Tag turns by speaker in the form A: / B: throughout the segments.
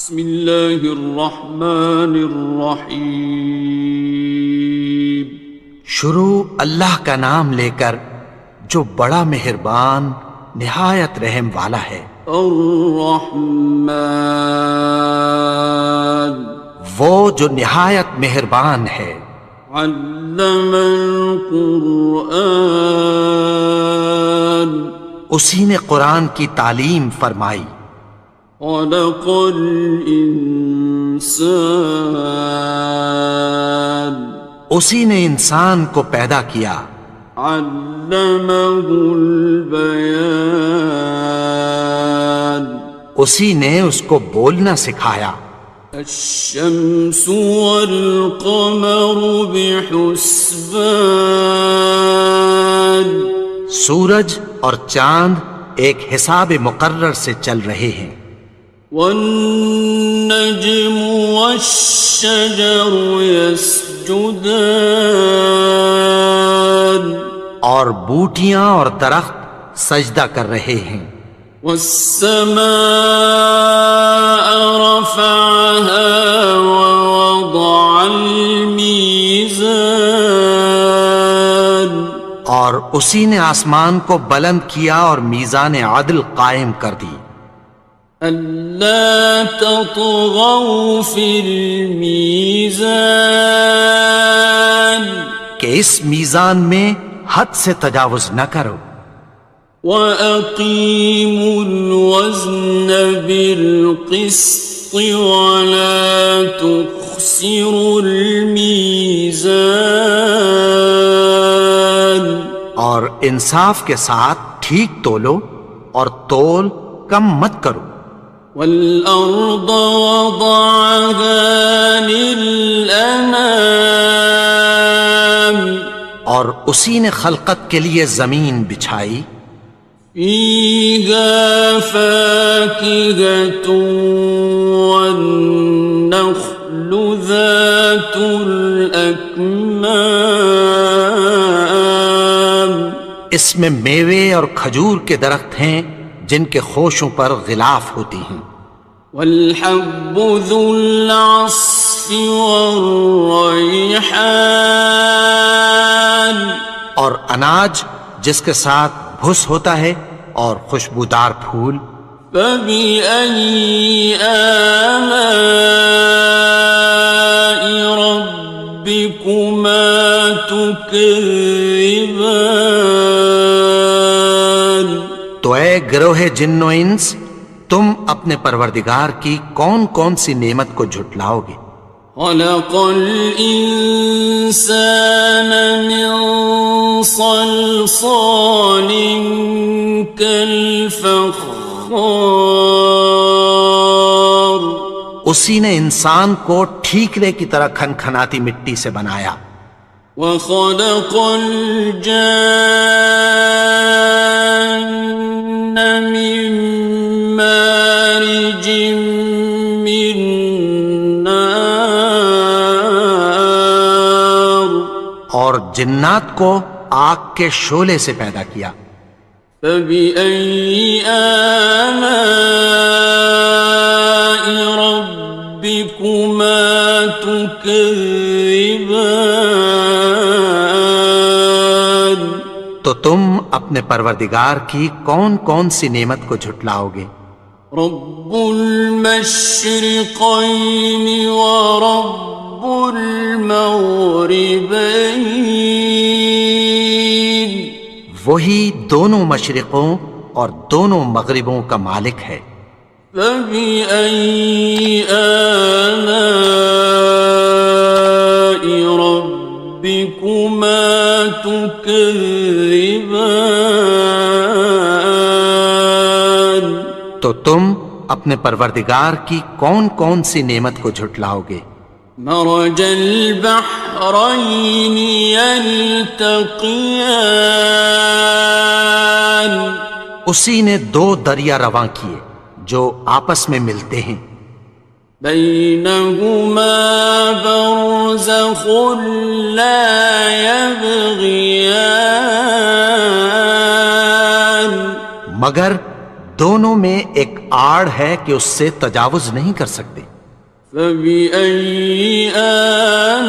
A: بسم اللہ الرحمن الرحیم۔
B: شروع اللہ کا نام لے کر جو بڑا مہربان نہایت رحم والا ہے۔
A: الرحمن،
B: وہ جو نہایت مہربان ہے۔
A: علم القرآن،
B: اسی نے قرآن کی تعلیم فرمائی۔
A: خلق الانسان،
B: اسی نے انسان کو پیدا کیا۔
A: علمہ البیان،
B: اسی نے اس کو بولنا سکھایا۔
A: الشمس والقمر بحسبان،
B: سورج اور چاند ایک حساب مقرر سے چل رہے ہیں۔
A: والنجم والشجر يسجدان،
B: اور بوٹیاں اور درخت سجدہ کر رہے ہیں۔
A: والسماء رفعها ووضع الميزان،
B: اور اسی نے آسمان کو بلند کیا اور میزان عدل قائم کر دی۔
A: ألا تطغوا في الميزان،
B: کہ اس میزان میں حد سے تجاوز نہ کرو۔
A: وَأَقِيمُوا الْوَزْنَ بِالْقِسْطِ وَلَا تُخْسِرُوا الْمِيزَانَ،
B: اور انصاف کے ساتھ ٹھیک تولو اور تول کم مت کرو۔
A: وَالْأَرْضَ وَضَعَهَا لِلْأَنَامِ،
B: اور اسی نے خلقت کے لیے زمین بچھائی۔
A: فِيهَا فَاكِهَةٌ وَالنَّخْلُ ذَاتُ الْأَكْمَامِ،
B: اس میں میوے اور کھجور کے درخت ہیں جن کے خوشوں پر غلاف ہوتی ہیں۔
A: وَالْحَبُّ ذُو الْعَصْفِ وَالرَّيْحَانِ،
B: اور اناج جس کے ساتھ بھس ہوتا ہے اور خوشبودار پھول۔
A: فَبِأَيِّ آلَاءِ رَبِّكُمَا تُكَذِّبَانِ،
B: تو اے گروہ جن و انس، تم اپنے پروردگار کی کون کون سی نعمت کو جھٹلاؤ گے؟
A: خَلَقَ الْإِنسَانَ مِنْ صَلْصَالٍ كَالْفَخَّارِ،
B: اسی نے انسان کو ٹھیکرے کی طرح کھنکھناتی مٹی سے بنایا۔
A: وَخَلَقَ الْجَانَّ مِن مَّارِجٍ مِّن نَّارٍ،
B: اور جنات کو آگ کے شعلے سے پیدا کیا۔
A: فَبِأَيِّ آلَاءِ رَبِّكُمَا تُكَذِّبَانِ،
B: تو تم اپنے پروردگار کی کون کون سی نعمت کو جھٹلاؤ گے؟
A: رب المشرقین ورب المغربین،
B: وہی دونوں مشرقوں اور دونوں مغربوں کا مالک ہے۔
A: فَبِأَيِّ آلَاءِ رَبِّكُمَا تُكَذِّبَانِ،
B: تو تم اپنے پروردگار کی کون کون سی نعمت کو جھٹلاؤ گے؟
A: مرج البحرین یلتقیان،
B: اسی نے دو دریا رواں کیے جو آپس میں ملتے ہیں۔
A: بینہما برزخ لا یبغیان،
B: مگر دونوں میں ایک آڑ ہے کہ اس سے تجاوز نہیں کر سکتے۔
A: فبأي آلاء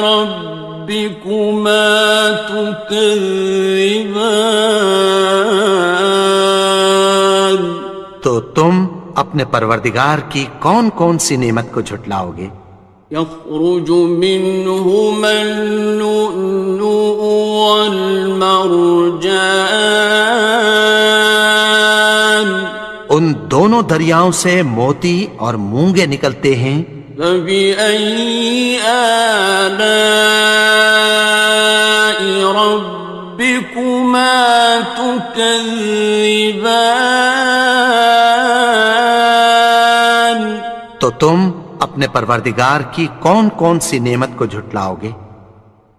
A: ربكما تكذبان؟
B: تو تم اپنے پروردگار کی کون کون سی نعمت کو جھٹلاؤ گے؟
A: يخرج منهما اللؤلؤ والمرجان
B: ان دونوں دریاؤں سے موتی اور مونگے نکلتے ہیں۔
A: فبأي آلاء ربكما تكذبان؟
B: تو تم اپنے پروردگار کی کون کون سی نعمت کو جھٹلاؤ گے؟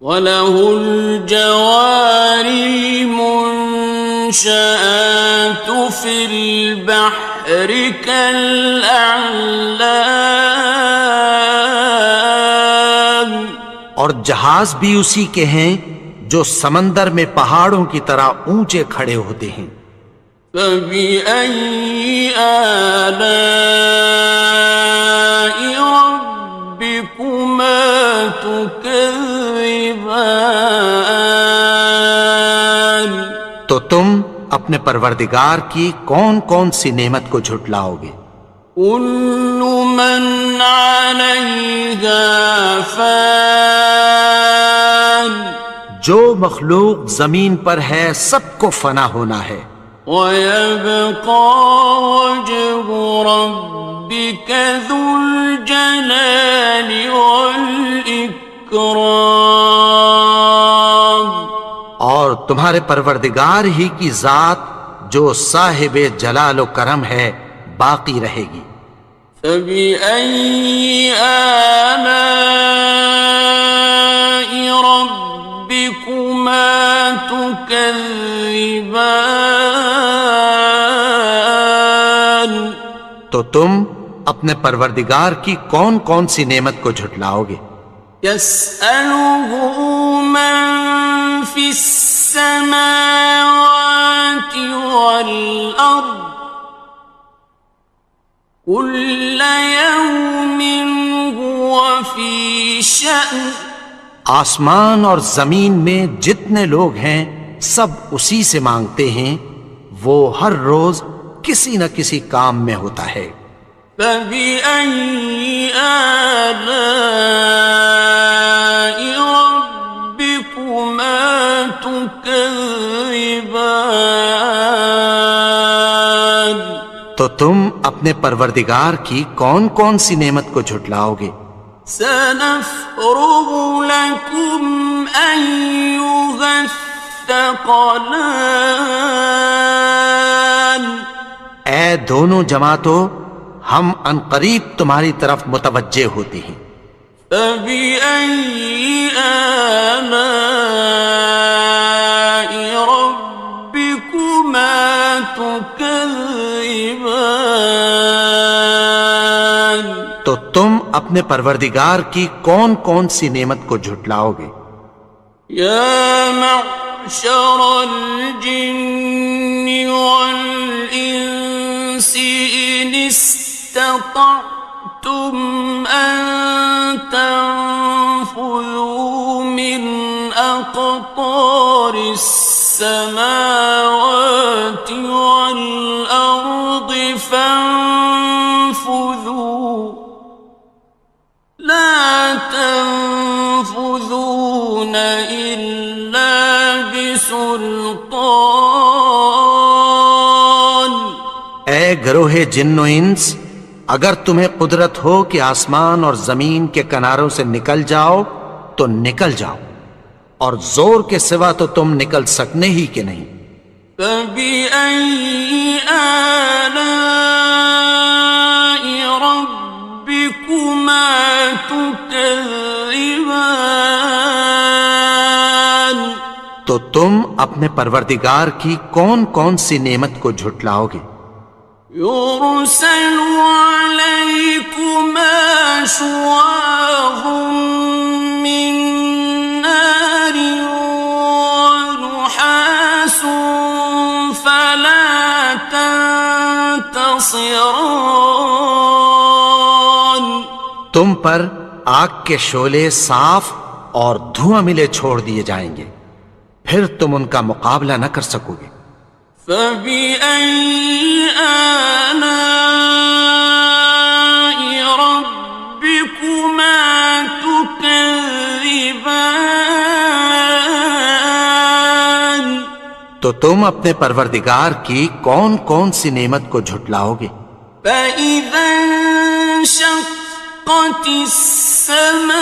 A: وَلَهُ الْجَوَارِ الْمُنشَآتُ فِي الْبَحْرِ كَالْأَعْلَامِ،
B: اور جہاز بھی اسی کے ہیں جو سمندر میں پہاڑوں کی طرح اونچے کھڑے ہوتے ہیں۔
A: فَبِأَيِّ آلَاءِ رَبِّكُمَا تُكَذِّبَانِ؟
B: تو تم اپنے پروردگار کی کون کون سی نعمت کو جھٹلاؤ گے؟
A: كُلُّ مَنْ عَلَيْهَا فَانٍ،
B: جو مخلوق زمین پر ہے سب کو فنا ہونا ہے۔
A: وَيَبْقَى وَجْهُ رَبِّكَ ذُو الْجَلَالِ وَالْإِكْرَامِ،
B: اور تمہارے پروردگار ہی کی ذات جو صاحب جلال و کرم ہے باقی رہے گی۔
A: فَبِأَيِّ آلَاءِ رَبِّكُمَا تُكَذِّبَانِ؟
B: تو تم اپنے پروردگار کی کون کون سی نعمت کو جھٹلاؤ گے؟
A: يَسْأَلُهُ مَن فِي السَّمَاوَاتِ وَالْأَرْضِ كُلَّ يَوْمٍ هُوَ فِي شَأْنٍ،
B: آسمان اور زمین میں جتنے لوگ ہیں سب اسی سے مانگتے ہیں، وہ ہر روز کسی نہ کسی کام میں ہوتا ہے۔
A: فَبِأَيِّ آلَاءِ رَبِّكُمَا تُكَذِّبَانِ؟
B: تو تم اپنے پروردگار کی کون کون سی نعمت کو جھٹلاؤ گے؟
A: سَنَفْرُغُ لَكُمْ أَيُّهَ الثَّقَلَانِ،
B: اے دونوں جماعتوں، ہم عنقریب تمہاری طرف متوجہ ہوتے ہیں۔
A: فَبِأَيِّ آلَاءِ رَبِّكُمَا تُكَذِّبَانِ؟
B: تو تم اپنے پروردگار کی کون کون سی نعمت کو جھٹلاؤ گے؟
A: يَا مَعْشَرَ الْجِنِّ وَالْإِنسِ إِنِ اسْتَطَعْتُمْ أَن تَنفُذُوا مِنْ أَقْطَارِ السَّمَاوَاتِ وَالْأَرْضِ فَانفُذُوا لَا تَنفُذُونَ إِلَّا بِسُلْطَانٍ۔
B: اے گروہ جن و انس، اگر تمہیں قدرت ہو کہ آسمان اور زمین کے کناروں سے نکل جاؤ تو نکل جاؤ، اور زور کے سوا تو تم نکل سکنے ہی کہ نہیں۔
A: فَبِأَيِّ آلَاءِ رَبِّكُمَا تُكَذِّبَانِ؟
B: تو تم اپنے پروردگار کی کون کون سی نعمت کو جھٹلاؤ گے؟
A: يُرْسَلُ عَلَيْكُمَا شُوَاظٌ مِّن نَّارٍ وَنُحَاسٌ تنتصران
B: تم پر آگ کے شعلے صاف اور دھواں ملے چھوڑ دیے جائیں گے، پھر تم ان کا مقابلہ نہ کر سکو گے۔
A: فبأي آلاء ربكما تكذبان
B: تو تم اپنے پروردگار کی کون کون سی نعمت کو جھٹلاؤ گے؟
A: فإذا انشقت السماء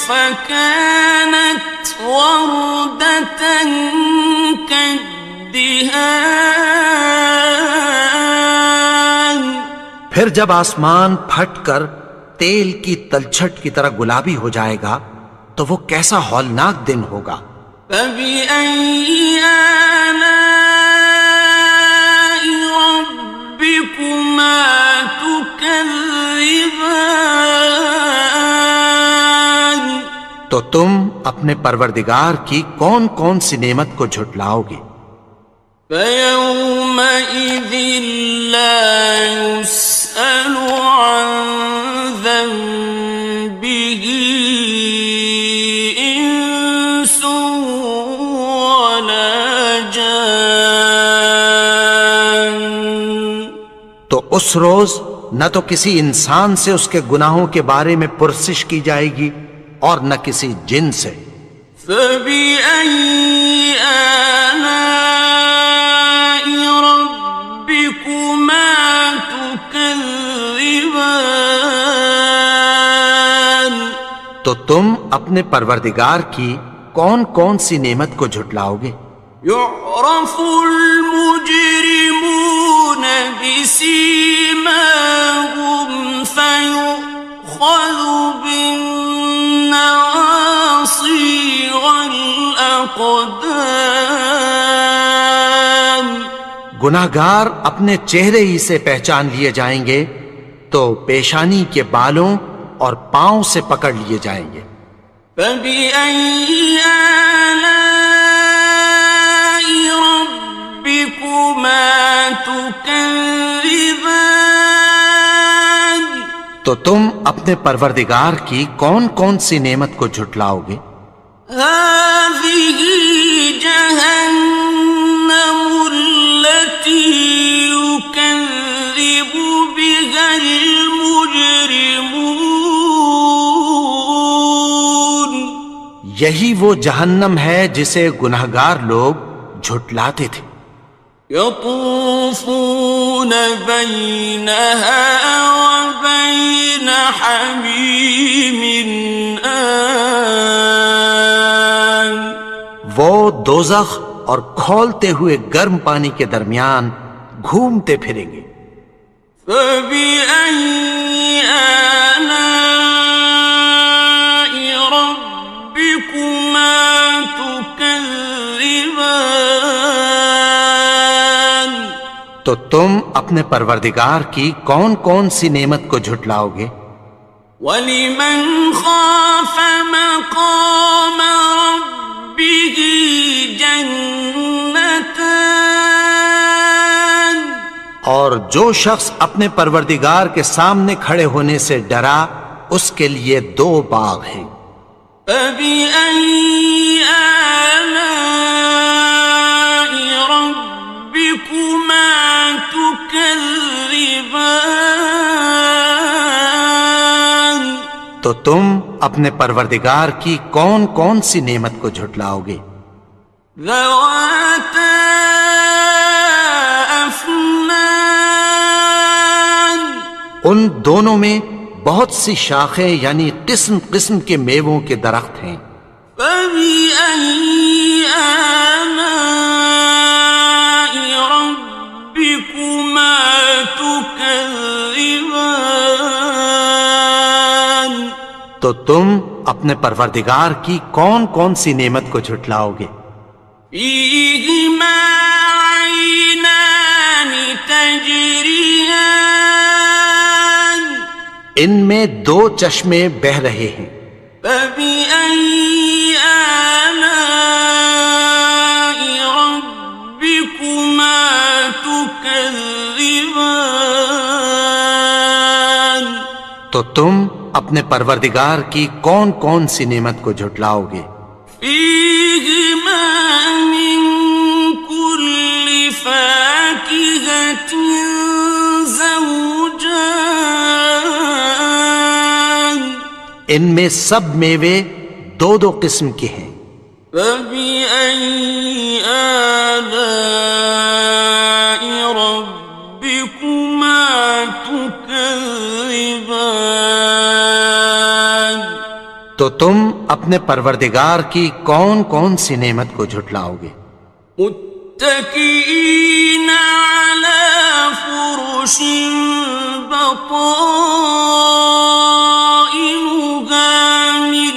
A: فكانت وردة كالدهان
B: پھر جب آسمان پھٹ کر تیل کی تلچھٹ کی طرح گلابی ہو جائے گا تو وہ کیسا ہولناک دن ہوگا۔
A: فبأي آلاء ربكما تكذبان
B: تو تم اپنے پروردگار کی کون کون سی نعمت کو جھٹلاؤ گے؟
A: فيومئذ لا يسأل عن ذنبه إنس ولا جان
B: تو اس روز نہ تو کسی انسان سے اس کے گناہوں کے بارے میں پرسش کی جائے گی اور نہ کسی جن سے۔
A: فبأي آلاء ربكما تكذبان
B: تو تم اپنے پروردگار کی کون کون سی نعمت کو جھٹلاؤ گے؟
A: يعرف المجرمون بسيماهم فيؤخذ بالنواصي والأقدام
B: گناہگار اپنے چہرے ہی سے پہچان لیے جائیں گے تو پیشانی کے بالوں اور پاؤں سے پکڑ لیے جائیں گے۔
A: فبأي آلاء ربكما تكذبان
B: تو تم اپنے پروردگار کی کون کون سی نعمت کو جھٹلاؤ گے؟
A: هذه جهنم التي يكذب بها المجرمون
B: یہی وہ جہنم ہے جسے گناہگار لوگ جھٹلاتے تھے۔
A: يطوفون بينها وبين حميم آن
B: وہ دوزخ اور کھولتے ہوئے گرم پانی کے درمیان گھومتے پھریں گے۔
A: فبأي آلاء ربكما تكذبان
B: تو تم اپنے پروردگار کی کون کون سی نعمت کو جھٹلاؤ گے؟
A: وَلِمَنْ خَافَ مَقَامَ رَبِّهِ جَنَّتَانِ
B: اور جو شخص اپنے پروردگار کے سامنے کھڑے ہونے سے ڈرا اس کے لیے دو باغ ہیں۔
A: فَبِأَيِّ آلَاءِ رَبِّكُمَا تُكَذِّبَانِ
B: تو تم اپنے پروردگار کی کون کون سی نعمت کو جھٹلاؤ گے؟
A: ذَوَاتَا أَفْنَانٍ
B: ان دونوں میں بہت سی شاخیں یعنی قسم قسم کے میووں کے درخت ہیں۔
A: فَبِأَيِّ آلَاءِ رَبِّكُمَا تُكَذِّبَانِ
B: تو تم اپنے پروردگار کی کون کون سی نعمت کو جھٹلاؤ گے؟
A: فِيهِمَا عَيْنَانِ تَجْرِيَانِ
B: ان میں دو چشمے بہہ رہے ہیں۔
A: فَبِأَيِّ آلَاءِ رَبِّكُمَا تُكَذِّبَانِ تكذبان
B: تو تم اپنے پروردگار کی کون کون سی نعمت کو جھٹلاؤ گے؟
A: فيهما من كل فاكهة زوجان
B: ان میں سب میوے دو دو قسم کے ہیں۔
A: فبأي آلاء ربكما تكذبان
B: تو تم اپنے پروردگار کی کون کون سی نعمت کو جھٹلاؤ گے؟
A: متكئين على فرش بطائنها من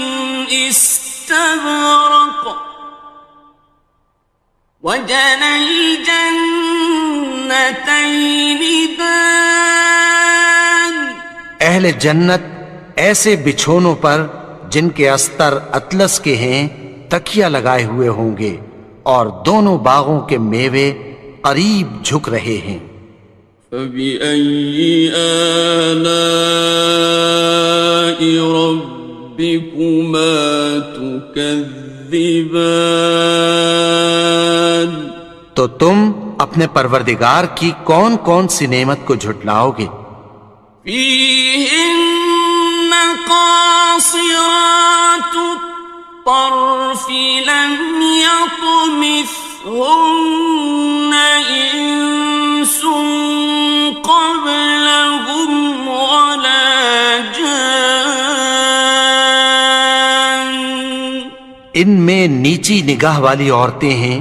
A: استبرق وجنى الجنتين دان
B: اہل جنت ایسے بچھونوں پر جن کے استر اطلس کے ہیں تکیہ لگائے ہوئے ہوں گے، اور دونوں باغوں کے میوے قریب جھک رہے ہیں۔
A: فبأي آلاء ربكما تكذبان
B: تو تم اپنے پروردگار کی کون کون سی نعمت کو جھٹلاؤ گے؟
A: فيهن قاصرات الطرف لم يطمثهن إنس قبلهم ولا جان
B: ان میں نیچی نگاہ والی عورتیں ہیں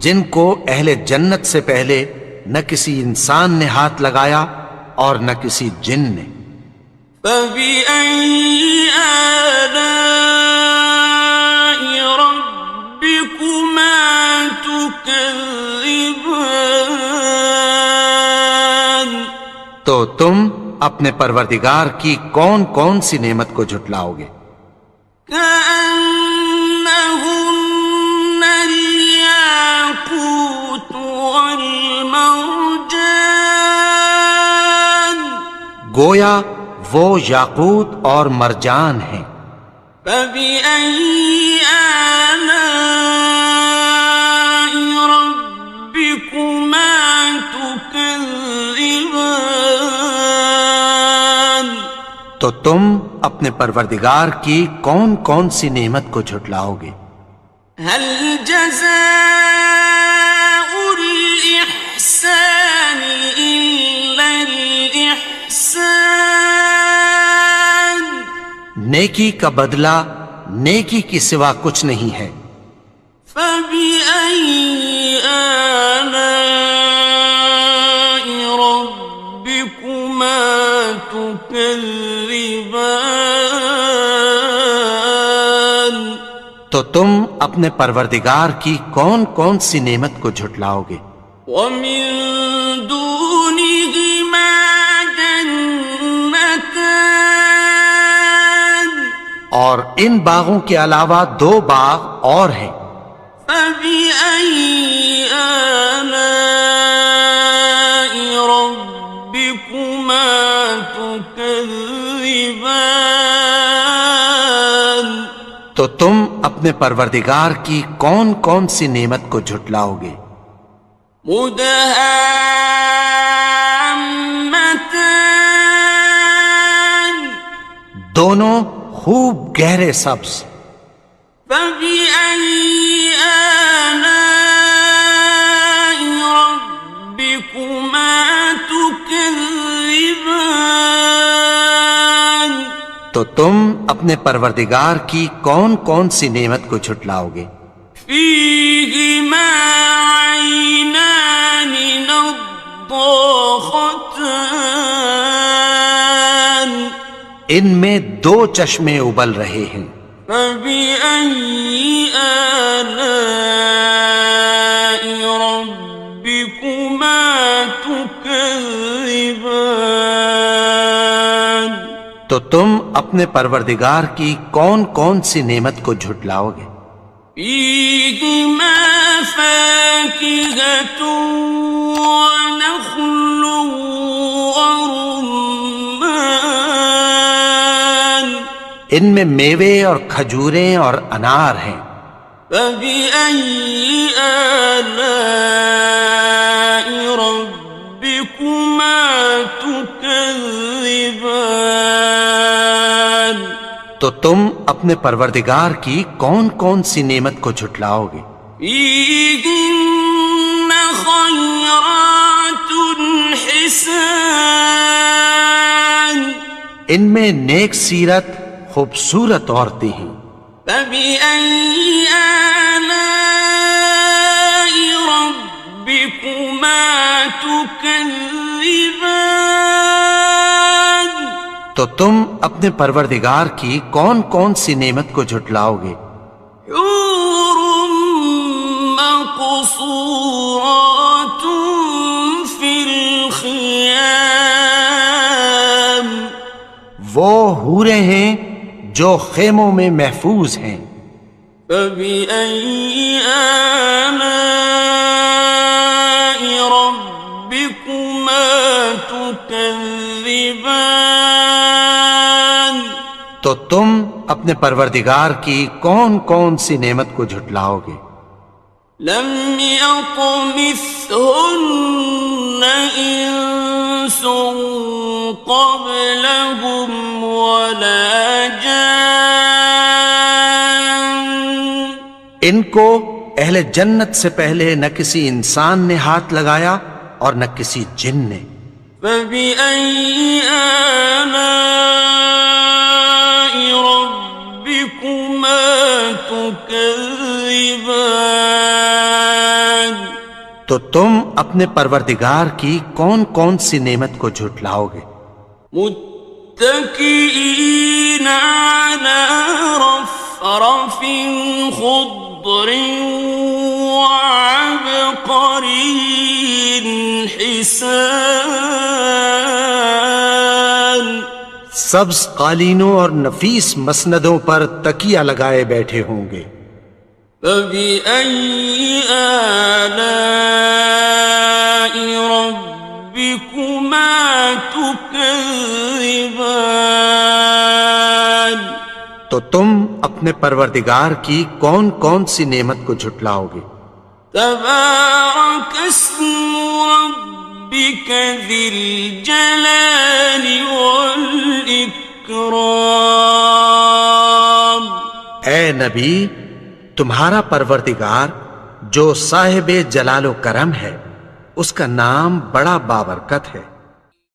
B: جن کو اہل جنت سے پہلے نہ کسی انسان نے ہاتھ لگایا اور نہ کسی جن نے۔
A: فبأي آلاء ربكما تكذبان
B: تو تم اپنے پروردگار کی کون کون سی نعمت کو جھٹلاؤ گے؟
A: كأنهن الياقوت والمرجان
B: گویا وہ یاقوت اور مرجان ہیں۔
A: فبأي آلاء ربكما تكذبان
B: تو تم اپنے پروردگار کی کون کون سی نعمت کو جھٹلاؤ گے؟
A: هل جزاء الإحسان إلا الإحسان
B: نیکی کا بدلہ نیکی کی سوا کچھ نہیں ہے۔
A: فبأي آلاء ربكما تكذبان
B: تو تم اپنے پروردگار کی کون کون سی نعمت کو جھٹلاؤ گے؟
A: ومن دونهما جنتان
B: اور ان باغوں کے علاوہ دو باغ اور ہیں۔
A: فبأي آلاء ربكما تكذبان
B: تو تم اپنے پروردگار کی کون کون سی نعمت کو جھٹلاؤ گے؟
A: مدهامتان
B: دونوں خوب گہرے سبز۔
A: فبأي آلاء ربكما تكذبان
B: تو تم اپنے پروردگار کی کون کون سی نعمت کو جھٹلاؤ گے؟
A: فيهما عينان نضاختان
B: ان میں دو چشمے ابل رہے ہیں۔
A: فبأي آلاء ربكما تكذبان
B: تو تم اپنے پروردگار کی کون کون سی نعمت کو جھٹلاؤ گے؟
A: فيهما فاكهة ونخل ورمان
B: ان میں میوے اور کھجوریں اور انار ہیں.
A: فبأي آلاء ربكما تكذبان
B: تو تم اپنے پروردگار کی کون کون سی نعمت کو جھٹلاؤ گے؟
A: فيهن خيرات حسان
B: ان میں نیک سیرت خوبصورت عورتیں ہیں.
A: فبأي آلاء ربكما تكذبان
B: تو تم اپنے پروردگار کی کون کون سی نعمت کو جھٹلاؤ گے؟
A: حور مقصورات في الخيام
B: وہ حوریں ہیں جو خیموں میں محفوظ ہیں.
A: فبأي آلاء ربكما تكذبان
B: تو تم اپنے پروردگار کی کون کون سی نعمت کو جھٹلاؤ گے؟
A: لم يطمثهن إنس قبلهم ولا جان
B: ان کو اہل جنت سے پہلے نہ کسی انسان نے ہاتھ لگایا اور نہ کسی جن نے.
A: فبأي آلاء ربكما تكذبان
B: تو تم اپنے پروردگار کی کون کون سی نعمت کو جھٹلاؤ گے؟
A: متكئين على رفرف خضر وعبقري حسان
B: سبز قالینوں اور نفیس مسندوں پر تکیہ لگائے بیٹھے ہوں گے.
A: فبأي آلاء ربكما تكذبان
B: تو تم اپنے پروردگار کی کون کون سی نعمت کو جھٹلاؤ گے؟
A: تبارك اسم ربك ذي الجلال والإكرام
B: اے نبی، تمہارا پروردگار جو صاحب جلال و کرم ہے، اس کا نام بڑا بابرکت ہے.